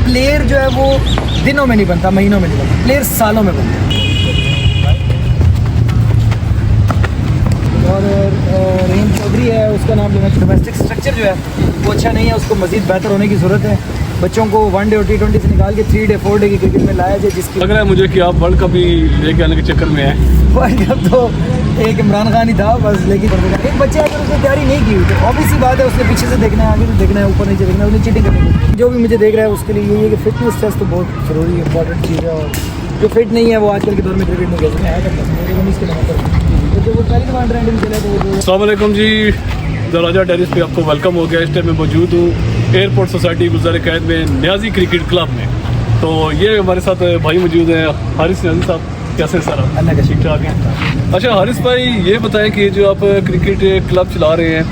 Player जो है वो दिनों में नहीं बनता, महीनों में नहीं बनता, प्लेयर सालों में बनता है। और रहीम चौधरी है, उसका नाम लेना। डोमेस्टिक स्ट्रक्चर जो है वो अच्छा नहीं है, उसको मज़ीद बेहतर होने की ज़रूरत है। बच्चों को 1 डे और T20 से निकाल के 3 डे 4 डे की क्रिकेट में लाया जाए, जिसकी लग रहा है मुझे कि आप वर्ल्ड कप ही लेके आने के चक्कर में हैं। वर्ल्ड कप तो एक इमरान खान ही था बस, लेकिन एक बच्चे अगर उसने तैयारी नहीं की तो ऑब्वियस सी बात है उसने पीछे से देखना है, आगे से देखना है, ऊपर नीचे देखना है, उन्हें चीटिंग करनी है। जो भी मुझे देख रहा है उसके लिए यही है कि फिटनेस टेस्ट तो बहुत ज़रूरी इंपॉर्टेंट चीज़ है, और जो फिट नहीं है वो आजकल के दौर में क्रिकेट में कैसे आया करता है इसके नाम तो जो वो पहली दफा अंडर 19 चला तो अस्सलाम वालेकुम जी, दरवाजा टेरिस पे आपको वेलकम हो गया। इस टाइम मैं मौजूद हूँ एयरपोर्ट सोसाइटी गुलजार कैद में न्याजी क्रिकेट क्लब में। तो ये हमारे साथ भाई मौजूद हैं, हारिस न्याजी साहब। कैसे सर आप? अल्लाह का ठीक ठाक हैं। अच्छा हारिस भाई, ये बताएं कि जो आप क्रिकेट क्लब चला रहे हैं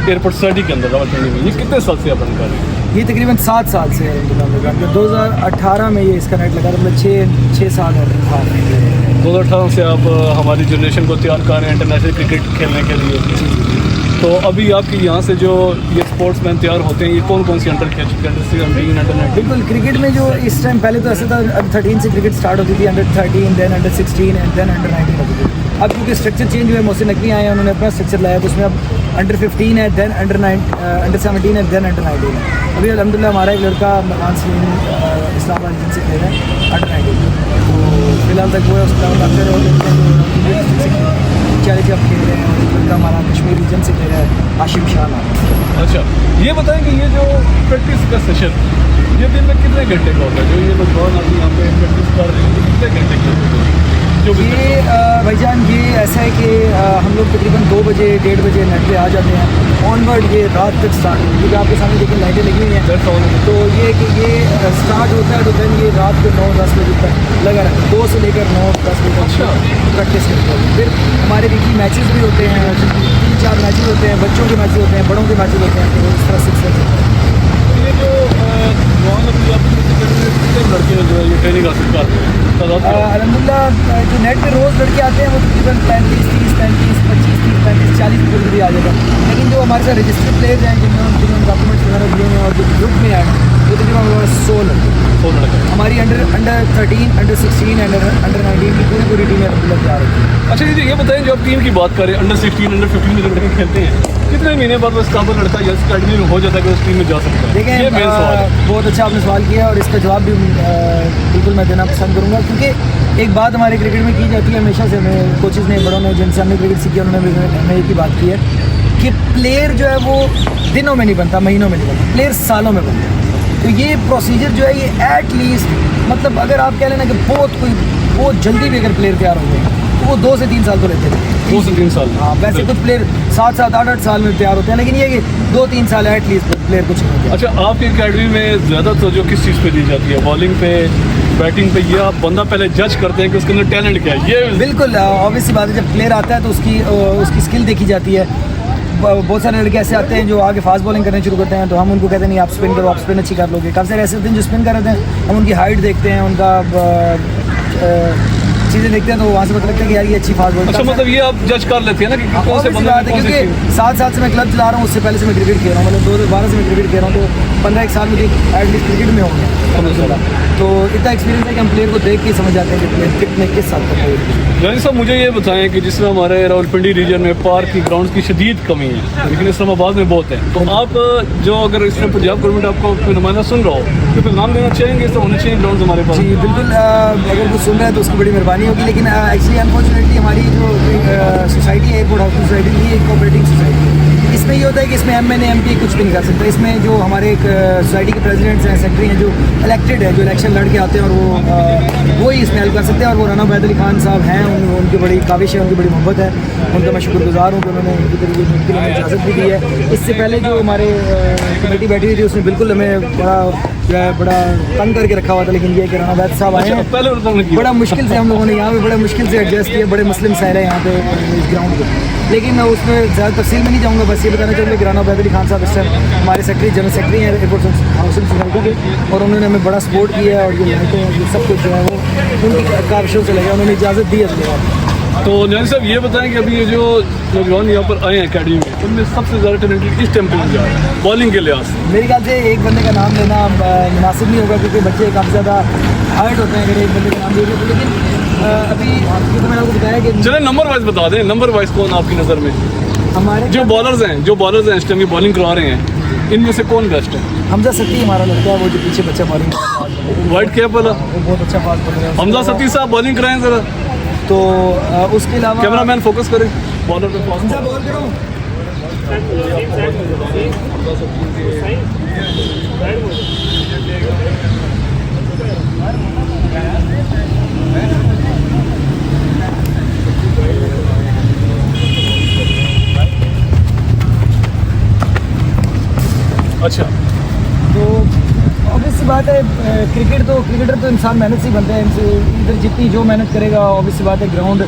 एयरपोर्ट सोसाइटी के अंदर रावलपिंडी में, ये कितने साल से आप रन कर रहे हैं? ये तकरीबन 7 साल से है। 2018 में ये इसका नेट लगा था, मतलब 6 साल और हाँ 2018 से आप हमारी जनरेशन को तैयार कर रहे हैं इंटरनेशनल क्रिकेट खेलने के लिए। तो अभी आपके यहाँ से जो ये स्पोर्ट्समैन तैयार होते हैं, ये कौन कौन सी अंडर खेल चुके हैं? अंडर बिल्कुल क्रिकेट में जो इस टाइम पहले तो ऐसा था, अब 13 से क्रिकेट स्टार्ट होती थी, under 13, then under 16 and then under 19 होती थी। अब क्योंकि स्ट्रक्चर चेंज हुआ है, मोहसिन नकवी आए हैं, उन्होंने अपना स्ट्रक्चर लाया, तो उसमें अब अंडर 15 है, देन अंडर 17 है, देन अंडर 19 है। अभी अल्हम्दुलिल्लाह हमारा एक लड़का मकान सलीम इस्लामाबाद जिनसे खेल रहे हैं अंडर 19, तो फिलहाल तक वो है उसका अंदर चैलेंज अब खेल रहे हैं, और एक लड़का हमारा कश्मीर रीजन से खेल रहा है आशिम शाह नाम। अच्छा, ये बताएं कि ये जो प्रैक्टिस का सेशन ये दिन में कितने घंटे का होता है? जो ये नौजवान अभी यहाँ पे प्रैक्टिस कर रहे हैं, कितने घंटे की होती है? ये भाईजान ये ऐसा है कि हम लोग तकरीबन 2 बजे 1:30 बजे नेट पे आ जाते हैं। ऑनवर्ड ये रात तक स्टार्ट होती है, क्योंकि आपके सामने देखिए लाइटें लगी हुई हैं, तो ये कि ये स्टार्ट होता है तो देन ये रात को 9-10 बजे तक लगा रहता है, 2 से लेकर 9-10 बजे तक प्रैक्टिस करते हैं। फिर हमारे वीकली मैचेस भी होते हैं, 3-4 मैचेस होते हैं, बच्चों के मैचेस होते हैं, बड़ों के मैचेस होते हैं, तो इस तरह से ये जो लड़के जो है ये ट्रेनिंग हासिल कर रहे हैं अल्हम्दुलिल्लाह, जो नेट पे रोज़ लड़के आते हैं वो तकरीबन 35-30, 35, 25, 30, 35, 40 की भी आ जाता है। लेकिन जो हमारे साथ रजिस्टर्ड प्लेयर्स हैं जिन्होंने डॉक्यूमेंट्स वगैरह दिए हैं और जो ग्रुप में आए हैं वो तकरीबन 100 लड़के। हमारी अंडर 13, अंडर 16, अंडर 19 की पूरी टीम अल्हम्दुलिल्लाह तैयार होती है। अच्छा जी, ये बताएं जो आप टीम की बात करें, अंडर 16, अंडर 15 जो लड़के खेलते हैं, कितने महीने बाद उस काबल लड़का या अकेडमी में हो जाता है कि उस टीम में जा सकता है? देखिए बहुत अच्छा आपने सवाल किया, और इसका जवाब भी बिल्कुल मैं देना पसंद करूँगा, क्योंकि एक बात हमारे क्रिकेट में की जाती है हमेशा से, हमें कोचेज़ ने, बड़ों ने, जिनसे हमने क्रिकेट सीखी, उन्होंने हमें एक ही बात की है कि प्लेयर जो है वो दिनों में नहीं बनता, महीनों में नहीं बनता, प्लेयर सालों में बनता है। तो ये प्रोसीजर जो है ये एटलीस्ट, मतलब अगर आप कह लेना कि बहुत जल्दी भी अगर प्लेयर तैयार हो गए तो वो 2 से 3 साल तो लेते हैं। 2 से 3 साल? हाँ, वैसे कुछ प्लेयर 7-7, 8-8 साल में तैयार होते हैं, लेकिन ये कि 2-3 साल एटलीस्ट प्लेयर कुछ नहीं होता। अच्छा, आपकी अकेडमी में ज़्यादा तवज्जो किस चीज़ पे दी जाती है? बॉलिंग पे, बैटिंग पे, या आप बंदा पहले जज करते हैं कि उसके अंदर टैलेंट क्या है? ये बिल्कुल ऑब्वियस सी बात है, जब प्लेयर आता है तो उसकी स्किल देखी जाती है। बहुत सारे लड़के ऐसे आते हैं जो आगे फास्ट बॉलिंग करने शुरू करते हैं, तो हम उनको कहते हैं नहीं आप स्पिन करो, आप स्पिन अच्छी कर लोगे। काफ़ी सारे ऐसे होते हैं जो स्पिन कर रहे हैं, हम उनकी हाइट देखते हैं, उनका चीज़ें देखते हैं, तो वहाँ से पता लगता है कि यार ये अच्छी फास्ट बॉलिंग। अच्छा, मतलब ये आप जज कर लेते हैं ना कि कौन से बंदे बात है, क्योंकि 7 साल से मैं क्लब चला रहा हूँ, उससे पहले से मैं क्रिकेट खेल रहा हूँ, मतलब 2012 से मैं क्रिकेट खेल रहा हूँ, तो 15-1 साल मुझे एटलीस्ट क्रिकेट में हो गया, तो इतना एक्सपीरियंस है कि हम प्लेयर को देख के समझ जाते हैं कि प्लेयर किट में किस साल तक है। जानी साहब, मुझे ये बताएं कि जिस तरह हमारे रावलपिंडी रीजन में पार्क की ग्राउंड की शदीद कमी है, लेकिन इस्लामाबाद में बहुत है, तो आप जो अगर इसमें पंजाब गवर्नमेंट आपको कोई नुमाइंदा सुन रहा हो तो पैगाम देना चाहेंगे, इस होने चाहिए ग्राउंड हमारे पास? जी बिल्कुल, अगर कुछ सुन रहा है तो उसकी बड़ी मेहरबानी होगी, लेकिन एक्चुअली अनफॉर्चुनेटली हमारी जो सोसाइटी है एयरपोर्ट हाउस सोसाइटी, ये एक कोऑपरेटिव सोसाइटी है। इसमें ये होता है कि इसमें MNA MP कुछ भी नहीं कर सकता। इसमें जो हमारे एक सोसाइटी के प्रेसिडेंट्स हैं, सेक्रेटरी हैं, जो इलेक्टेड है, जो इलेक्शन लड़के आते हैं, और वो ही इसमें हेल्प कर सकते हैं, और वो राना बैद अली खान साहब हैं, उनकी बड़ी काविश है, उनकी बड़ी मोहब्बत है, उनका मैं शुक्रगुजार हूँ कि उन्होंने उनके लिए इजाज़त भी दी है। इससे पहले जो हमारे कमेटी बैठी हुई थी उसने बिल्कुल हमें बड़ा तंग करके रखा हुआ था, लेकिन ये कि राना बैद साहब आए हैं, बड़ा मुश्किल से हम लोगों ने यहाँ पे बड़ा मुश्किल से एडजस्ट किया, बड़े मुस्लिम शहर है यहाँ पे इस ग्राउंड पे। लेकिन मैं उसमें ज़्यादा तफसील में नहीं जाऊँगा, बस ये बताना चाहूँगा कि राना बैद अली खान साहब इस टाइम हमारे जनरल सेक्रेटरी हैं एयरपोर्ट हाउसिंग सोसाइटी के, और उन्होंने हमें बड़ा सपोर्ट किया है, और ये लाइटें ये सब कुछ जो है वो उनकी काविशों से लगा, उन्होंने इजाज़त दी है। तो न्याजी साहब ये बताएं कि अभी ये जो नौजवान यहाँ पर आए हैं अकेडमी में, उनमें सबसे ज़्यादा टैलेंटेड इस टाइम पे जा रहा है बॉलिंग के लिहाज से? मेरे ख्याल से एक बंदे का नाम लेना मुनासिब नहीं होगा, क्योंकि बच्चे काफ़ी ज़्यादा हार्ड होते हैं अगर एक बंदे का नाम ले तो। लेकिन अभी तो मैंने आपको बताया कि चले नंबर वाइज बता दें, नंबर वाइज कौन आपकी नज़र में हमारे जो बॉलर्स हैं इस टाइम की बॉलिंग करवा रहे हैं, इनमें से कौन बेस्ट है? हमजा सत्ती हमारा लगता है, वो जो पीछे बच्चा बॉलिंग वाइट कैप वाला वो बहुत अच्छा फास्ट बॉलर है। हमजा सत्ती साहब बॉलिंग कराएं ज़रा, तो उसके अलावा कैमरामैन फोकस करें बॉलर पे। हमजा बॉल करो। अच्छा, तो ऑब्वियस सी बात है, क्रिकेटर तो इंसान मेहनत से ही बनता है। इनसे इधर जितनी जो मेहनत करेगा, ऑब्वियस सी बात है ग्राउंड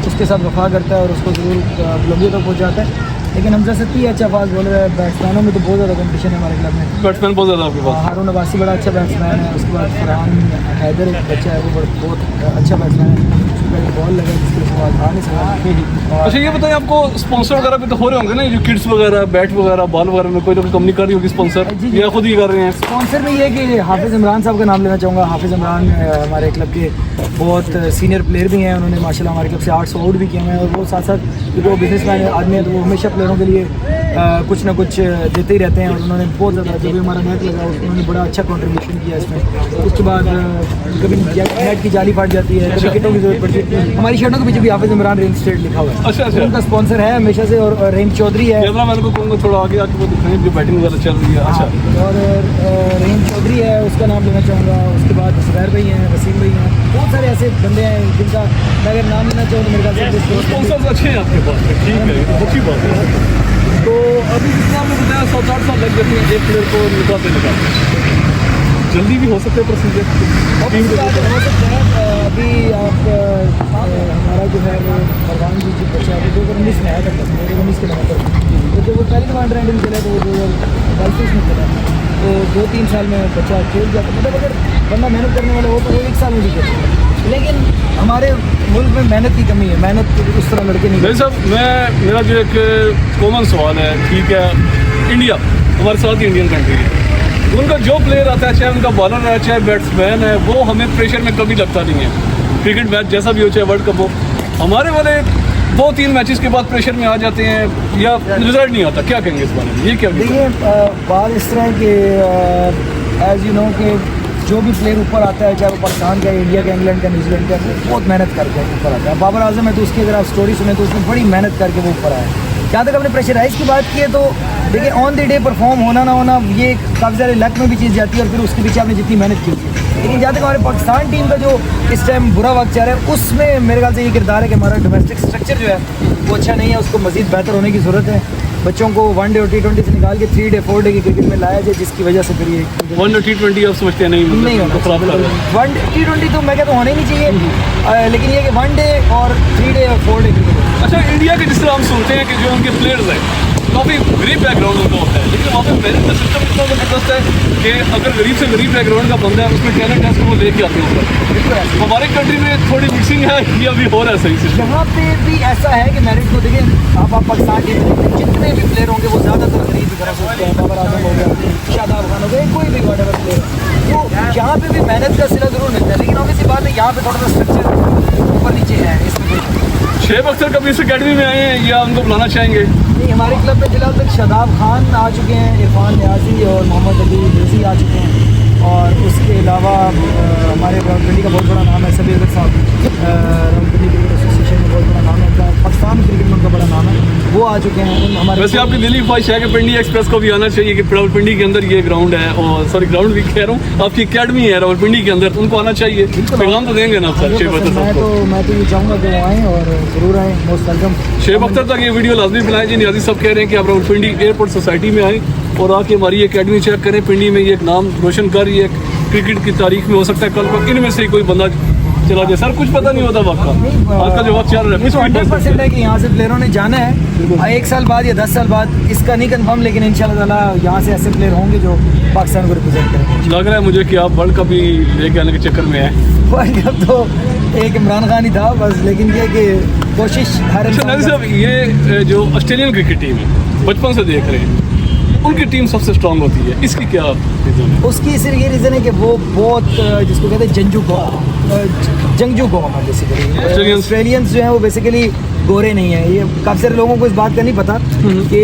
उसके साथ वफा करता है और उसको ज़रूर बुलंदियों तक पहुँच जाता है। लेकिन हमजा सत्ती अच्छा फास्ट बॉलर है। बैट्समैनों में तो बहुत ज़्यादा कंपटीशन है हमारे क्लब में। बैट्समैन बहुत ज़्यादा आपके पास? हारून अब्बासी बड़ा अच्छा बैट्समैन है। उसके बाद फरहान हैदर एक बच्चा है, वो बहुत अच्छा बैट्समैन है। उसको एक बॉल लगा जिसके बाद आ नहीं सका। अच्छा, ये बताइए आपको स्पॉन्सर वगैरह भी तो हो रहे होंगे ना, ये जो किड्स वगैरह बैट वगैरह बॉल वगैरह में कोई ना कोई कंपनी कर रही होगी स्पॉन्सर, या खुद ही कर रहे हैं? स्पॉन्सर में ये कि हाफिज़ इमरान साहब का नाम लेना चाहूँगा। हाफिज़ इमरान हमारे क्लब के बहुत सीनियर प्लेयर भी हैं। उन्होंने माशाल्लाह हमारे क्लब से 800 आउट भी किए हैं और वो साथ साथ क्योंकि वो बिजनेसमैन आदमी है तो वो हमेशा प्लेयरों के लिए कुछ ना कुछ देते ही रहते हैं। और उन्होंने बहुत ज़्यादा जो भी हमारा नेट लगा उन्होंने बड़ा अच्छा कंट्रीब्यूशन किया इसमें। उसके बाद कभी नेट की जाली फट जाती है, कभी किटों की जरूरत पड़ती है। हमारी शर्टों के पीछे भी हाफिज़ इमरान रेंज स्टेट लिखा हुआ है। अच्छा, उनका स्पॉन्सर है हमेशा से। और रेंज चौधरी है, कैमरा मैन को कहूँगा थोड़ा आगे आके वो दिखाएं जो बैटिंग वगैरह चल रही है। अच्छा, और रेंज चौधरी है, उसका नाम लेना चाहूँगा। उसके बाद जुबैर भाई हैं, वसीम भाई हैं, बहुत सारे ऐसे बंदे हैं जिनका मैं अगर नाम लेना चाहूँ तो मेरे ख्याल से स्पॉन्सर्स अच्छे हैं आपके पास, ठीक है, ये तो अच्छी बात है। तो अभी जितना आपने बताया 7-8 साल लग जाते हैं एक प्लेयर को निकालते जल्दी भी हो सकते हैं प्रोसीजर? हो सकता है। अभी आप हमारा जो है वो फरहान जी जो बच्चा है 2019 में आया था, 2019 के नंबर तो जब वो पहले कमांडर रैंडम खेला तो वो 2022 में खेला, तो 2-3 साल में बच्चा खेल जाता। मतलब अगर बंदा मेहनत करने वाला हो तो वो 1 साल में भी खेलता। लेकिन हमारे मुल्क में मेहनत की कमी है, मेहनत उस तरह लड़के नहीं। नहीं साहब, मेरा जो एक कॉमन सवाल है, ठीक है, इंडिया हमारे साथ ही इंडियन कंट्री है, उनका जो प्लेयर आता है, चाहे उनका बॉलर है चाहे बैट्समैन है, वो हमें प्रेशर में कभी लगता नहीं है। क्रिकेट मैच जैसा भी हो, चाहे वर्ल्ड कप हो, हमारे वाले 2-3 मैचेस के बाद प्रेशर में आ जाते हैं या रिजल्ट नहीं आता। क्या कहेंगे इस बारे में? ये क्या देखिए, बात इस तरह के एज यू नो कि जो भी प्लेयर ऊपर आता है, चाहे वो पाकिस्तान का, इंडिया का, इंग्लैंड का, न्यूजीलैंड का, बहुत मेहनत करके ऊपर आता है। बाबर आजम है तो उसकी अगर आप स्टोरी सुने तो उसने बड़ी मेहनत करके वो ऊपर आया। जहाँ तक अपने प्रेशराइज की बात की है तो देखिए, ऑन द डे परफॉर्म होना ना होना ये काफ़ी सारे लक में भी चीज़ जाती है और फिर उसके पीछे आपने जितनी मेहनत की होती है। लेकिन जहाँ तक हमारे पाकिस्तान टीम का जो इस टाइम बुरा वक्त चल रहा है, उसमें मेरे ख्याल से ये किरदार है कि हमारा डोमेस्टिक स्ट्रक्चर जो है वो अच्छा नहीं है, उसको मज़ीद बेहतर होने की ज़रूरत है। बच्चों को 1 डे और T20 से निकाल के 3 डे 4 डे की क्रिकेट में लाया जाए, जिसकी वजह से फिर ये 1 डे T20 आप समझते हैं नहीं होता। खराब कर रहा है। 1 T20 तो मैं कहता हूँ होना ही नहीं चाहिए, लेकिन ये कि 1 डे और 3 डे और 4 डे क्रिकेट। अच्छा, इंडिया के जिस तरह हम सुनते हैं कि जो उनके प्लेयर्स हैं काफ़ी गरीब बैकग्राउंड उनका होता है, लेकिन वहाँ पे मेरिट का सिस्टम इतना ज़बरदस्त है कि अगर गरीब से गरीब बैकग्राउंड का बंदा है, उसमें टैलेंट है, उसको वो लेके आते हैं ऊपर। हमारे कंट्री में थोड़ी मिक्सिंग है, ये अभी हो रहा है सही से। यहाँ पे भी ऐसा है कि मेरिट को देखिए, आप पाकिस्तान के जितने भी प्लेयर होंगे वो ज़्यादातर गरीब की तरफ होते हैं। बाबर आजम हो गया, शादाब खान हो गया, कोई भी वॉटेवर प्लेयर, तो यहाँ पे भी मेहनत का सिला ज़रूर मिलता है। लेकिन ऑब्वियसली बात है, यहाँ पे थोड़ा सा स्ट्रक्चर ऊपर नीचे है। इसमें शेब अख्तर कभी इस अकेडमी में आए हैं या उनको बुलाना चाहेंगे? नहीं, हमारे क्लब में फिलहाल तक शादाब खान आ चुके हैं, इरफान न्याजी और मोहम्मद अली रजी आ चुके हैं। और उसके अलावा हमारे रावलपिंडी का बहुत बड़ा नाम है सबीर अहमद साहब, रावलपिंडी क्रिकेट एसोसिएशन में बहुत बड़ा नाम है, पाकिस्तान क्रिकेट में उनका बड़ा नाम है, वो आ चुके हैं। हमारे वैसे आपकी दिल्ली ख्वाहिश है कि पिंडी एक्सप्रेस को भी आना चाहिए कि रावलपिंडी के अंदर ये ग्राउंड है, और सॉरी ग्राउंड भी कह रहा हूँ, आपकी अकेडमी है रावलपिंडी के अंदर, उनको आना चाहिए। पैगाम तो देंगे ना सर शेब अख्तर साहब को? मैं तो ये चाहूँगा कि वो आएँ और ज़रूर आएँ, मोस्ट वेलकम। शेब अख्तर तक ये वीडियो लाजमी बनाए जी। न्याजी साहब कह रहे हैं कि आप रावलपिंडी एयरपोर्ट सोसाइटी में आएँ और आके हमारी अकेडमी चेक करें। पिंडी में ये एक नाम रोशन कर रही है क्रिकेट की तारीख में, हो सकता है कल को इनमें से कोई बंदा चला जाए। सर कुछ पता नहीं होता वक्त का, आज का जो वक्त चल रहा है 100% है कि यहाँ से प्लेयरों ने जाना है 1 साल बाद या 10 साल बाद, इसका नहीं कंफर्म, लेकिन इंशाल्लाह ताला यहाँ से ऐसे प्लेयर होंगे जो पाकिस्तान को रिप्रेजेंट करेंगे। लग रहा है मुझे कि आप वर्ल्ड कप ही लेके आने के चक्कर में हैं। वर्ल्ड कप तो एक इमरान खान ही था बस, लेकिन ये कि कोशिश हर अच्छा इंसान नाज़िर साहब, ये जो ऑस्ट्रेलियन क्रिकेट टीम है बचपन से देख रहे हैं, उनकी टीम सबसे स्ट्रांग होती है, इसकी क्या रीज़न है? उसकी सिर्फ ये रीज़न है कि वो बहुत जिसको कहते हैं जंगजू कौम है बेसिकली। ऑस्ट्रेलियंस जो हैं वो बेसिकली गोरे नहीं हैं। ये काफ़ी सारे लोगों को इस बात का नहीं पता कि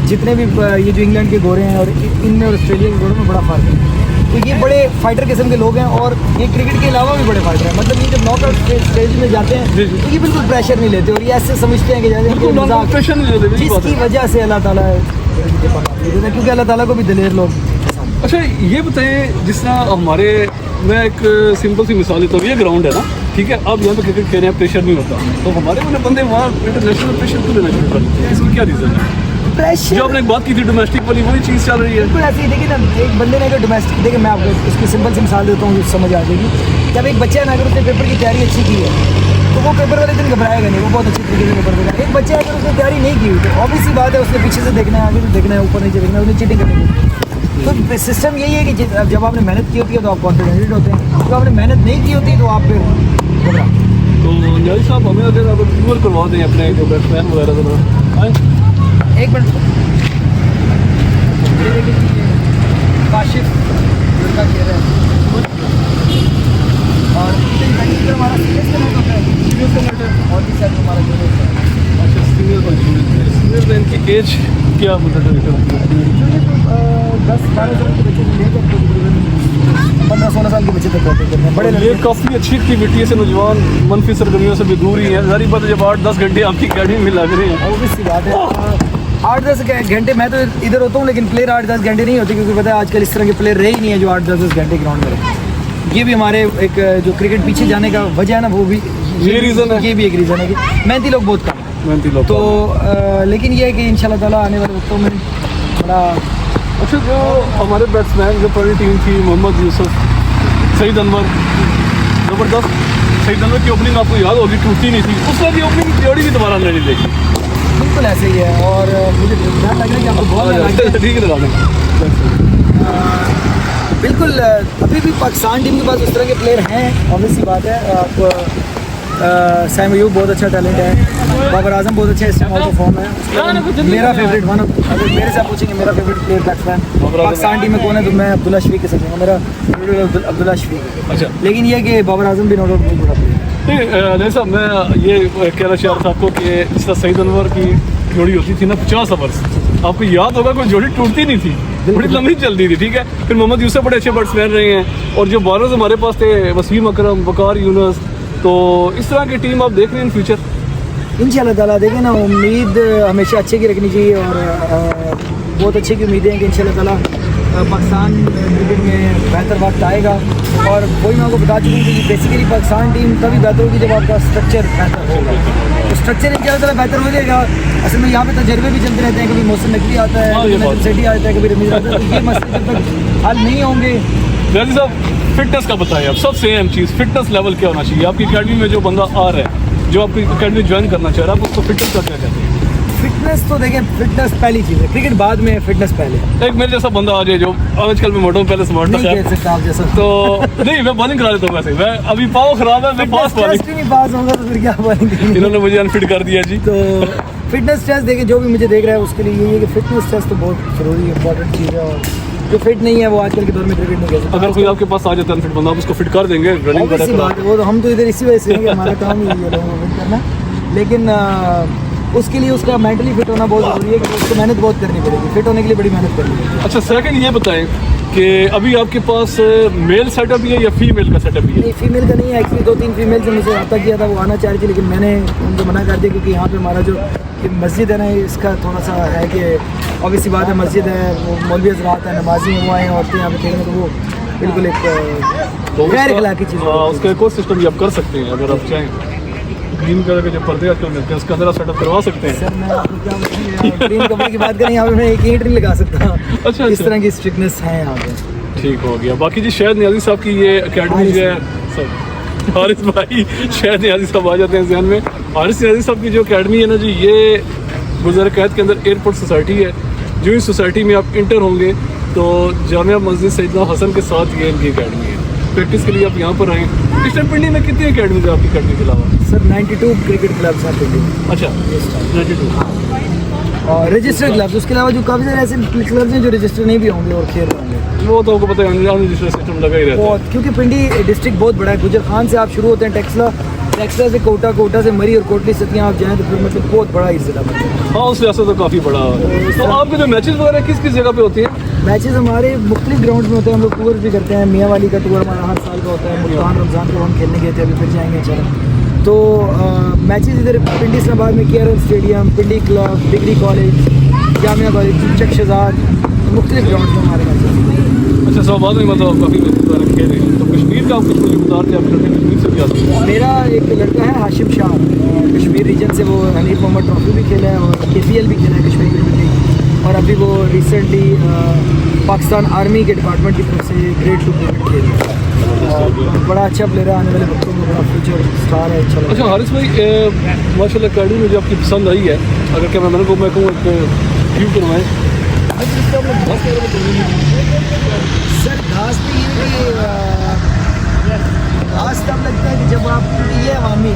जितने भी ये जो इंग्लैंड के गोरे हैं और इन और ऑस्ट्रेलिया के गोरों में बड़ा फ़र्क है। तो ये बड़े फाइटर किस्म के लोग हैं और ये क्रिकेट के अलावा भी बड़े फाइटर हैं। मतलब ये जब नॉकआउट स्टेज में जाते हैं तो ये बिल्कुल प्रेशर नहीं लेते और ये ऐसे समझते हैं कि जैसे जिसकी वजह से अल्लाह ताला क्योंकि अल्लाह ताला को भी दलेर लोग। अच्छा ये बताइए, जिस तरह हमारे, मैं एक सिंपल सी मिसाल देता हूँ, ये ग्राउंड है ना, ठीक है, आप यहाँ पे क्रिकेट खेल रहे हैं, प्रेशर नहीं होता, तो हमारे वाले बंदे वहाँ इंटरनेशनल प्रेशर क्यों लेना शुरू कर देते हैं? इसमें क्या रीज़न है? प्रेशर जो आपने एक बात की थी डोमेस्टिक वाली, वही चीज़ चल रही है। बिल्कुल ऐसे ही। देखिए ना, एक बंदे ने अगर डोमेस्टिक, देखिए मैं आपको इसकी सिंपल सी मिसाल देता हूँ, समझ आ जाएगी। जब एक बच्चा है ना, अगर उसने पेपर की तैयारी अच्छी की है तो वो पेपर वाले दिन घबराएगा नहीं, वो बहुत अच्छी तरीके से पेपर देगा। एक बच्चा अगर उसने तैयारी नहीं की तो ऑब्वियस सी बात है, उसने पीछे से देखना है, आगे से देखना है, ऊपर नीचे देखना है, उसने चीटिंग करनी है। तो सिस्टम यही है कि जब आपने मेहनत की होती है तो आप कॉन्फिडेंट होते हैं, जब आपने मेहनत नहीं की होती तो आप फिर घबराते हैं। तो नाज़िर साहब, हमें अगर आप टूर करवा दें अपने जो बैट्समैन वगैरह तो आए। एक मिनट, काशिफ लड़का खेल रहा है और हमारा सीरियस का नेट होता है, सीरियस का नेट है और भी साइड हमारा जो होता है। अच्छा, सीनियर का सीनियर तो इनकी एज क्या मतलब है? 10-12 साल के बच्चे से लेकर 15-16 साल के बच्चे तक होते हैं बड़े ये काफ़ी अच्छी एक्टिविटी है, से नौजवान मनफी सरगर्मियों से भी दूर ही है। जारी बात है, जब 8-10 घंटे आपकी अकेडमी में लग रहे हैं, ऑब्वियस सी बात है। 8-10 घंटे मैं तो इधर होता हूँ, लेकिन प्लेयर 8-10 घंटे नहीं होते, क्योंकि पता है आजकल इस तरह के प्लेयर रहे ही नहीं है जो 8-10 घंटे ग्राउंड में रहे। ये भी हमारे एक जो क्रिकेट पीछे जाने का वजह है ना, वो भी ये रीज़न है। ये भी एक रीज़न है कि मेहनती लोग बहुत कम हैं। मेहनती लोग तो लेकिन ये है कि इंशाल्लाह ताला आने वाले वक्तों में बड़ा। अच्छा, जो हमारे बैट्समैन जो पहली टीम थी, मोहम्मद यूसुफ, सईद अनवर, ज़बरदस्त। सईद अनवर की ओपनिंग आपको याद होगी, टूटती नहीं थी, उस वक्त की ओपनिंग जोड़ी भी दोबारा नहीं देखी। बिल्कुल ऐसे ही है और मुझे ध्यान लग रहा है कि आपको बहुत लग रहा है। ठीक है, लगा दें। बिल्कुल अभी भी पाकिस्तान टीम के पास उस तरह के प्लेयर हैं, ऑब्वियस सी बात है। आप सैम अयूब बहुत अच्छा टैलेंट है, बाबर आजम बहुत अच्छा इस टाइम आउट ऑफ फॉर्म है। मेरा फेवरेट अगर मेरे से पूछेंगे मेरा favourite player batsman Pakistan team में कौन है तो मैं अब्दुल्ला शफीक के समझूंगा, मेरा फेवरेट अब्दुल्ला शफीक है। अच्छा, लेकिन ये कि बाबर आजम भी नॉट आउट बहुत बड़ा प्लेयर। नहीं साहब, मैं ये कहना चाह रहा था आपको कि जिस तरह सईद अनवर की जोड़ी होती थी ना 50 ओवर्स, आपको याद होगा कोई जोड़ी टूटती नहीं थी, बड़ी लंबी चलती थी, ठीक है। फिर मोहम्मद यूसुफ बड़े अच्छे बैट्समैन रहे हैं और जो बॉलर्स हमारे पास थे, वसीम अकरम, वकार यूनुस, तो इस तरह की टीम आप देख रहे हैं इन फ्यूचर? इंशाल्लाह ताला देखें ना, उम्मीद हमेशा अच्छे की रखनी चाहिए और बहुत अच्छे की उम्मीदें हैं कि इंशाल्लाह ताला पाकिस्तान क्रिकेट में बेहतर वक्त आएगा। और वही मैं आपको बता चुकी हूँ कि बेसिकली पाकिस्तान टीम तभी बेहतर होगी जब आपका स्ट्रक्चर बेहतर होगा। तो स्ट्रक्चर इंशाल्लाह ताला बेहतर हो जाएगा। असल में यहाँ पे तजर्बे भी चलते रहते हैं, कभी मौसम नकली आता है, कभी सेठी आता है, कभी रमीज आता है, तो ये मसले जब तक हल नहीं होंगे। गाजी साहब, फिटनेस का बताइए अब, सबसे अहम चीज़ फिटनेस लेवल क्या होना चाहिए आपकी अकेडमी में? जो बंदा आ रहा है, जो आपकी अकेडमी ज्वाइन करना चाह रहा है, आप उसको फिटनेस का क्या कहते हैं? फिटनेस तो देखें, फिटनेस पहली चीज़ है, क्रिकेट बाद में, फिटनेस पहले। एक मेरे जैसा बंदा आ जाए जो आजकल मैं मोटा हूँ, पहले स्मार्ट नहीं कह सकता आप जैसा, तो नहीं, मैं बॉलिंग करा देता हूँ। वैसे मैं अभी पाँव खराब है, मैं पास बॉलिंग, नहीं पास होगा तो फिर क्या बॉलिंग। इन्होंने मुझे अनफिट कर दिया जी। तो फिटनेस टेस्ट देखें, जो भी मुझे देख रहा है उसके लिए यही है कि फिटनेस टेस्ट तो बहुत ज़रूरी इंपॉर्टेंट चीज़ है और जो फिट नहीं है वो आजकल के दौर में क्रिकेट नहीं खेल सकता। अगर कोई आपके पास आ जाता है अनफिट बंदा, आप उसको फिट कर देंगे, रनिंग ऑब्वियस सी बात है, वो तो हम तो इधर इसी वजह से हैं कि हमारा काम ही है लोगों को फिट करना। लेकिन उसके लिए उसका मेंटली फिट होना बहुत ज़रूरी है, क्योंकि उसको मेहनत बहुत करनी पड़ेगी, फिट होने के लिए बड़ी मेहनत करनी पड़ेगी। अच्छा, सेकंड ये बताएं कि अभी आपके पास मेल सेटअप भी है या फीमेल का सेटअप भी है? नहीं, फीमेल का नहीं है। एक्चुअली 2-3 फीमेल से मुझे रब्ता किया था, वो आना चाह रही थी, लेकिन मैंने उनको मना कर दिया, क्योंकि यहाँ पे हमारा जो मस्जिद है ना, इसका थोड़ा सा है कि ऑब्वियस सी बात है, मस्जिद है, वो मौलवी हज़रात है, नमाजी हैं, वो आए हैं औरतें यहाँ पे खेलने, तो वो बिल्कुल एक गैर अखलाकी चीज़ है। उसका एक और सिस्टम भी आप कर सकते हैं अगर आप चाहें। ग्रीन कलर के जो पर्दे आजकल मिलते हैं उसका अंदर सेटअप करवा सकते हैं। सर मैं आपको क्या बताऊँ, ग्रीन कपड़े की बात करें, यहाँ पे मैं एक ईंट नहीं लगा सकता। अच्छा, इस तरह की स्ट्रिक्टनेस है यहाँ पे। ठीक हो गया। बाकी जी, शायद नियाज़ी साहब की ये अकेडमी जो है, हारिस भाई शायद नियाज़ी साहब आ जाते हैं जहन में। हारिस नियाज़ी साहब की जो अकेडमी है ना जी, ये गुज़र कैद के अंदर एयरपोर्ट सोसाइटी है। जो इस सोसाइटी में आप इंटर होंगे तो जामिया मस्जिद सैयदना हसन के साथ ये इनकी अकेडमी है। प्रैक्टिस के लिए आप यहाँ पर आएँ। इस टाइम पिंडी में कितनी अकेडमी है आपकी अकेडमी के अलावा? सर 92 क्रिकेट क्लब्स हैं पिंडी में अच्छा 92 और रजिस्टर्ड क्लब्स, उसके अलावा जो काफ़ी सारे ऐसे क्लब्स हैं जो रजिस्टर नहीं भी होंगे और खेल रहे होंगे। वो तो आपको पता है रजिस्टर सिस्टम लगा ही रहता है। बहुत, क्योंकि पिंडी डिस्ट्रिक्ट बहुत बड़ा है। गुजर खान से आप शुरू होते हैं टेक्सला, टेक्सला से कोटा, कोटा से मरी और कोटली सतियाँ आप जाएँ तो फिर मतलब बहुत बड़ा ही ज़िला बनता है। हाँ उस लिहाज से तो काफ़ी बड़ा है। तो आपके जो मैचेस वगैरह किस किस जगह पे होती हैं? मैचेस हमारे मुख्तलिफ ग्राउंड में होते हैं, हम लोग टूर भी करते हैं। मियाँ वाली का टूर हमारा हर साल का होता है। मुल्तान रमज़ान को हम खेलने गए थे, अभी फिर जाएंगे चलो। तो मैचेस इधर पिंडी इस्लामाबाद में KRL stadium, Pindi club, degree college, Jamia college, Chak Shahzad, मुख्तलिफ ग्राउंड में हमारे मैचेस। अच्छा इस्लामाबाद में मतलब काफ़ी मैचेस वगैरह खेल रहे हैं। तो कश्मीर का आप कुछ मुझे बता दें, आप लड़के कश्मीर से भी आते हैं? मेरा एक लड़का है हाशिम शाह, कश्मीर रीजन से, वो हनीफ मोहम्मद ट्रॉफी भी खेला है और KPL भी खेला है कश्मीर क्रिकेट लीग। और अभी वो रिसेंटली पाकिस्तान आर्मी के डिपार्टमेंट की तरफ से ग्रेड 2 क्रिकेट खेल रहा है। बड़ा अच्छा प्लेयर है, आने वाले वक्तों में बड़ा फ्यूचर स्टार है। अच्छा हारिस भाई, माशाल्लाह अकेडमी में जो आपकी पसंद आई है, अगर क्या मैं कहूँ एक व्यू करवाएँ सर। घास पे ये घास तब लगता है कि जब आप, ये अवामी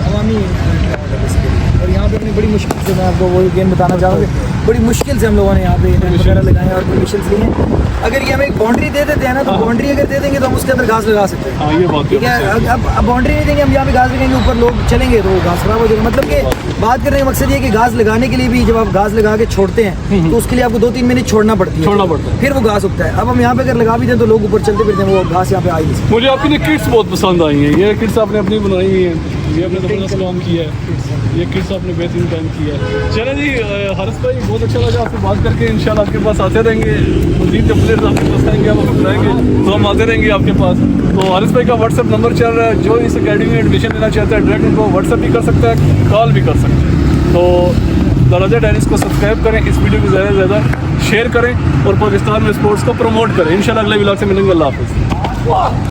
और यहाँ पे अपनी बड़ी मुश्किल से, मैं आपको वो गेम बताना चाहूँगी, बड़ी मुश्किल से हम लोगों ने यहाँ पे नेट वगैरह लगाए और परमिशन लिए हैं। अगर ये हमें एक बाउंड्री दे देते हैं ना, तो बाउंड्री अगर दे देंगे तो हम उसके अंदर घास लगा सकते हैं। हाँ ये बात ठीक है, अब बाउंड्री नहीं देंगे, हम यहाँ पे घास लगाएंगे, ऊपर लोग चलेंगे तो घास खराब हो जाएगा। मतलब कि बात करने का मकसद ये है कि घास लगाने के लिए भी जब आप घास लगा के छोड़ते हैं तो उसके लिए आपको 2-3 मिनट छोड़ना पड़ती है, फिर वो घास उगता है। अब हम यहाँ पे अगर लगा भी दें तो लोग ऊपर चलते फिरते हैं, वो घास यहाँ पे आई नहीं सकती। मुझे आपकी किट्स बहुत पसंद आई हैं। ये किट्स आपने अपनी बनाई हुई हैं, ये आपने ज़बरदस्त काम किया है, ये किट्स आपने बेहतरीन काम किया है। चलें जी, हारिस भाई बहुत अच्छा लगा आपसे बात करके। इंशाल्लाह आपके पास आते रहेंगे, मज़ीद जब प्लेयर्स आपके पास आएंगे आप हमें बुलाएंगे तो हम आते रहेंगे आपके पास। तो हारिस भाई का व्हाट्सएप नंबर चल रहा है, जो इस अकेडमी में एडमिशन लेना चाहता है डायरेक्ट उनको व्हाट्सएप भी कर सकता है, कॉल भी कर सकता है। तो दरवाजा डायरीज को सब्सक्राइब करें, इस वीडियो को ज़्यादा से ज़्यादा शेयर करें और पाकिस्तान में स्पोर्ट्स को प्रमोट करें। इंशाल्लाह अगले व्लॉग से मिलेंगे। अल्लाह हाफ़िज़।